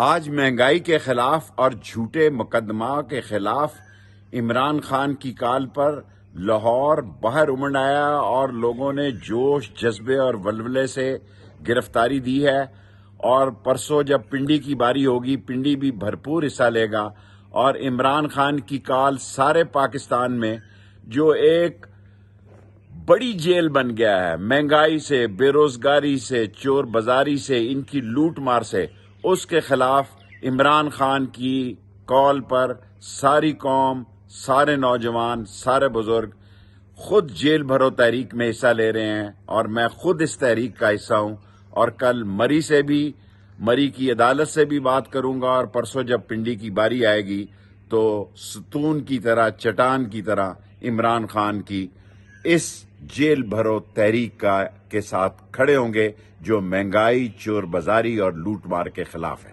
آج مہنگائی کے خلاف اور جھوٹے مقدمہ کے خلاف عمران خان کی کال پر لاہور باہر امڑ آیا اور لوگوں نے جوش جذبے اور ولولے سے گرفتاری دی ہے، اور پرسوں جب پنڈی کی باری ہوگی پنڈی بھی بھرپور حصہ لے گا، اور عمران خان کی کال سارے پاکستان میں جو ایک بڑی جیل بن گیا ہے، مہنگائی سے، بے روزگاری سے، چور بازاری سے، ان کی لوٹ مار سے، اس کے خلاف عمران خان کی کال پر ساری قوم، سارے نوجوان، سارے بزرگ خود جیل بھرو تحریک میں حصہ لے رہے ہیں، اور میں خود اس تحریک کا حصہ ہوں، اور کل مری کی عدالت سے بھی بات کروں گا، اور پرسوں جب پنڈی کی باری آئے گی تو ستون کی طرح، چٹان کی طرح عمران خان کی اس جیل بھرو تحریک کے ساتھ کھڑے ہوں گے جو مہنگائی، چور بازاری اور لوٹ مار کے خلاف ہے۔